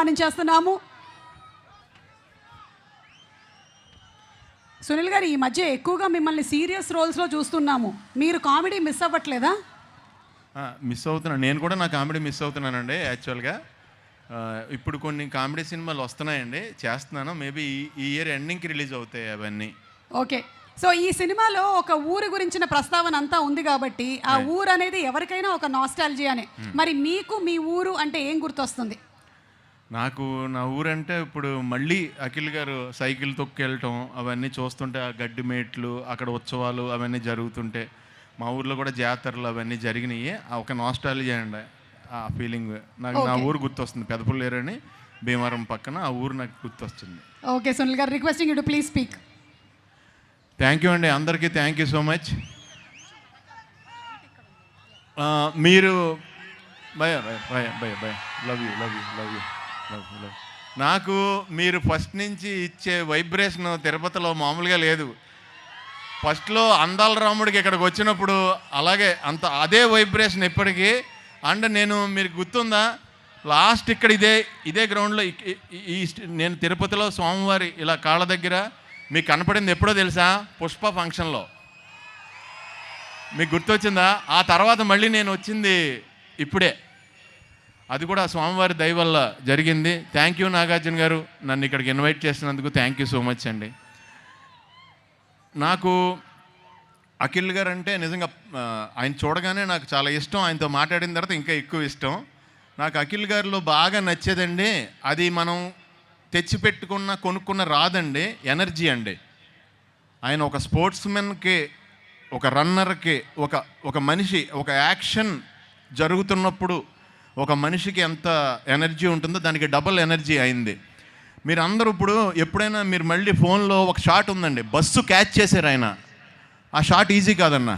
చేస్తున్నాము. సునీల్ గారు, ఈ మధ్య ఎక్కువగా మిమ్మల్ని సీరియస్ రోల్స్లో చూస్తున్నాము. మీరు కామెడీ మిస్ అవ్వట్లేదా? మిస్ అవుతున్నాను. నేను కూడా నా కామెడీ మిస్ అవుతున్నానండి. యాక్చువల్గా ఇప్పుడు కొన్ని కామెడీ సినిమాలు వస్తున్నాయండి, చేస్తున్నాను. మేబీ ఈ ఇయర్ ఎండింగ్కి రిలీజ్ అవుతాయి అవన్నీ. ఓకే. సో ఈ సినిమాలో ఒక ఊరు గురించిన ప్రస్తావన అంతా ఉంది కాబట్టి ఆ ఊరు అనేది ఎవరికైనా ఒక నాస్టాలజీ అనే. మరి మీకు మీ ఊరు అంటే ఏం గుర్తొస్తుంది? నాకు నా ఊరంటే ఇప్పుడు మళ్ళీ అఖిల్ గారు సైకిల్ తొక్కెళ్ళటం అవన్నీ చూస్తుంటే, ఆ గడ్డి మేట్లు, అక్కడ ఉత్సవాలు అవన్నీ జరుగుతుంటే, మా ఊర్లో కూడా జాతరలు అవన్నీ జరిగినాయి. ఒక నాస్టాలజీ అండి ఆ ఫీలింగ్. నాకు నా ఊరు గుర్తొస్తుంది. పెదపుల్లేరు అని భీమవరం పక్కన ఆ ఊరు నాకు గుర్తొస్తుంది. Okay Sunil garu, requesting you to please speak. Thank you అండి అందరికీ. Thank you so much. మీరు bye bye bye bye bye love you love you love you love you love. నాకు మీరు ఫస్ట్ నుంచి ఇచ్చే వైబ్రేషన్ తిరుపతిలో మామూలుగా లేదు. ఫస్ట్లో అందాల రాముడికి ఇక్కడికి వచ్చినప్పుడు అలాగే అదే వైబ్రేషన్ ఇప్పటికీ. అండ్ మీరు గుర్తుందా, లాస్ట్ ఇక్కడ ఇదే గ్రౌండ్లో నేను తిరుపతిలో స్వామివారి ఇలా కాళ్ళ దగ్గర మీకు కనపడింది ఎప్పుడో తెలుసా? పుష్ప ఫంక్షన్లో. మీకు గుర్తొచ్చిందా? ఆ తర్వాత మళ్ళీ నేను వచ్చింది ఇప్పుడే. అది కూడా స్వామివారి దయ వల్ల జరిగింది. థ్యాంక్ యూ నాగార్జున గారు, నన్ను ఇక్కడికి ఇన్వైట్ చేసినందుకు థ్యాంక్ యూ సో మచ్ అండి. నాకు అఖిల్ గారు అంటే నిజంగా ఆయన చూడగానే నాకు చాలా ఇష్టం. ఆయనతో మాట్లాడిన తర్వాత ఇంకా ఎక్కువ ఇష్టం. నాకు అఖిల్ గారిలో బాగా నచ్చేదండి, అది మనం తెచ్చిపెట్టుకున్న కొనుక్కున్న రాదండి, ఎనర్జీ అండి. ఆయన ఒక స్పోర్ట్స్మెన్కి, ఒక రన్నర్కి, ఒక మనిషి, ఒక యాక్షన్ జరుగుతున్నప్పుడు ఒక మనిషికి ఎంత ఎనర్జీ ఉంటుందో దానికి డబుల్ ఎనర్జీ అయింది. మీరు అందరూ ఇప్పుడు ఎప్పుడైనా మీరు మళ్ళీ ఫోన్లో ఒక షాట్ ఉందండి, బస్సు క్యాచ్ చేశారు ఆయన. ఆ షాట్ ఈజీ కాదన్న.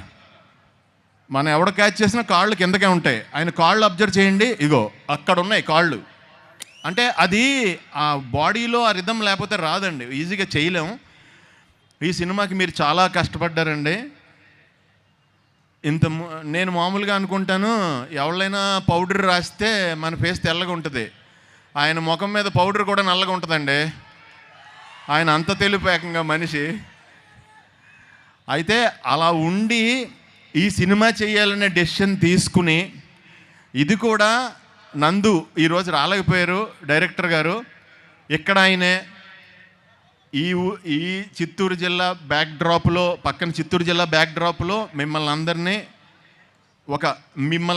మనం ఎవడ క్యాచ్ చేసినా కాళ్ళు కిందకే ఉంటాయి. ఆయన కాళ్ళు అబ్జర్వ్ చేయండి, ఇగో అక్కడ ఉన్నాయి కాళ్ళు. అంటే అది ఆ బాడీలో ఆ రిథం లేకపోతే రాదండి, ఈజీగా చేయలేము. ఈ సినిమాకి మీరు చాలా కష్టపడ్డారండి. నేను మామూలుగా అనుకుంటాను, ఎవరైనా పౌడర్ రాస్తే మన ఫేస్ తెల్లగా ఉంటుంది, ఆయన ముఖం మీద పౌడర్ కూడా నల్లగా ఉంటుందండి. ఆయన అంత తెలుపు ఏకంగా మనిషి. అయితే అలా ఉండి ఈ సినిమా చేయాలనే డెసిషన్ తీసుకుని, ఇది కూడా నందు ఈరోజు రాలేకపోయారు డైరెక్టర్ గారు. ఇక్కడ ఆయనే ఈ చిత్తూరు జిల్లా బ్యాక్డ్రాప్లో, పక్కన చిత్తూరు జిల్లా బ్యాక్డ్రాప్లో మిమ్మల్ని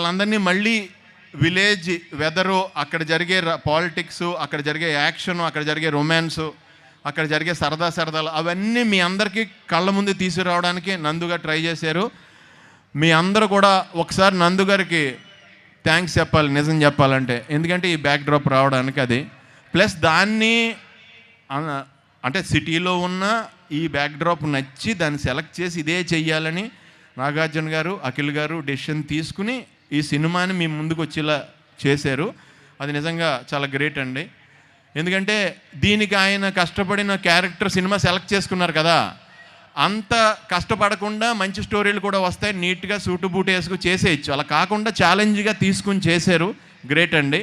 అందరినీ మళ్ళీ విలేజ్ వెదరు, అక్కడ జరిగే పాలిటిక్స్, అక్కడ జరిగే యాక్షన్, అక్కడ జరిగే రొమాన్సు, అక్కడ జరిగే సరదాలు అవన్నీ మీ అందరికీ కళ్ళ ముందు తీసుకురావడానికి నందుగా ట్రై చేశారు. మీ అందరూ కూడా ఒకసారి నందు గారికి థ్యాంక్స్ చెప్పాలి, నిజం చెప్పాలంటే. ఎందుకంటే ఈ బ్యాక్డ్రాప్ రావడానికి అది ప్లస్ దాన్ని అంటే సిటీలో ఉన్న ఈ బ్యాక్డ్రాప్ నచ్చి దాన్ని సెలెక్ట్ చేసి ఇదే చెయ్యాలని నాగార్జున గారు, అఖిల్ గారు డెసిషన్ తీసుకుని ఈ సినిమాని మీ ముందుకు వచ్చేలా చేశారు. అది నిజంగా చాలా గ్రేట్ అండి. ఎందుకంటే దీనికి ఆయన కష్టపడిన క్యారెక్టర్ సినిమా సెలెక్ట్ చేసుకున్నారు కదా, అంత కష్టపడకుండా మంచి స్టోరీలు కూడా వస్తాయి, నీట్గా సూటు బూటు వేసుకు చేసేయచ్చు. అలా కాకుండా ఛాలెంజ్గా తీసుకుని చేశారు, గ్రేట్ అండి.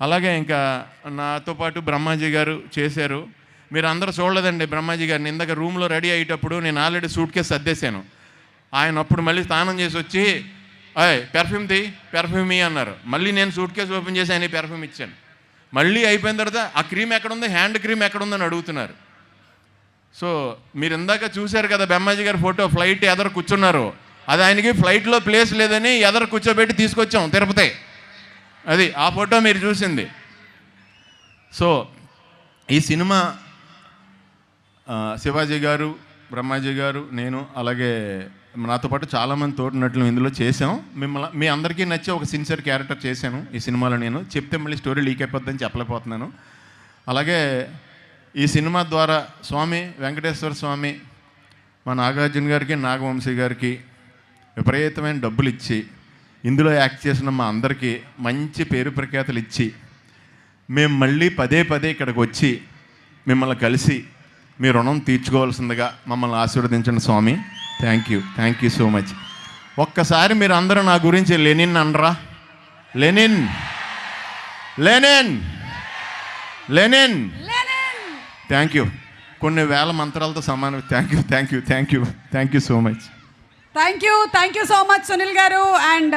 అలాగే ఇంకా నాతో పాటు బ్రహ్మాజీ గారు చేశారు. మీరు అందరూ చూడలేదండి బ్రహ్మాజీ గారిని. ఇందాక రూమ్లో రెడీ అయ్యేటప్పుడు నేను ఆల్రెడీ సూట్ కేసు సర్దేశాను. ఆయన అప్పుడు మళ్ళీ స్నానం చేసి వచ్చి పెర్ఫ్యూమ్ అన్నారు. మళ్ళీ నేను సూట్ కేసు ఓపెన్ చేసి ఆయన పెర్ఫ్యూమ్ ఇచ్చాను. మళ్ళీ అయిపోయిన తర్వాత ఆ క్రీమ్ ఎక్కడుంది, హ్యాండ్ క్రీమ్ ఎక్కడుందని అడుగుతున్నారు. సో మీరు ఇందాక చూశారు కదా బ్రహ్మాజీ గారి ఫోటో, ఫ్లైట్ ఎదరు కూర్చున్నారు. అది ఆయనకి ఫ్లైట్లో ప్లేస్ లేదని ఎదరు కూర్చోబెట్టి తీసుకొచ్చాం తిరుపతి. అది ఆ ఫోటో మీరు చూసింది. సో ఈ సినిమా శివాజీ గారు, బ్రహ్మాజీ గారు, నేను, అలాగే నాతో పాటు చాలామంది తోటి నటులు ఇందులో చేసాం. మీ అందరికీ నచ్చే ఒక సిన్సియర్ క్యారెక్టర్ చేశాను ఈ సినిమాలో. నేను చెప్తే మళ్ళీ స్టోరీ లీక్ అయిపోద్దని చెప్పలేకపోతున్నాను. అలాగే ఈ సినిమా ద్వారా స్వామి వెంకటేశ్వర స్వామి మా నాగార్జున గారికి, నాగవంశీ గారికి విపరీతమైన డబ్బులు ఇచ్చి ఇందులో యాక్ట్ చేసిన మా అందరికీ మంచి పేరు ప్రఖ్యాతులు ఇచ్చి, మేము మళ్ళీ పదే ఇక్కడికి వచ్చి మిమ్మల్ని కలిసి మీ రుణం తీర్చుకోవాల్సిందిగా మమ్మల్ని ఆశీర్వదించండి స్వామి. Thank you so much. ఒక్కసారి మీరు అందరూ నా గురించి లెనిన్ అనరా? Lenin Lenin. Lenin. Thank you. కొన్ని వేల మంత్రాలతో సమానం. Thank you so much. Thank you so much Sunil garu. And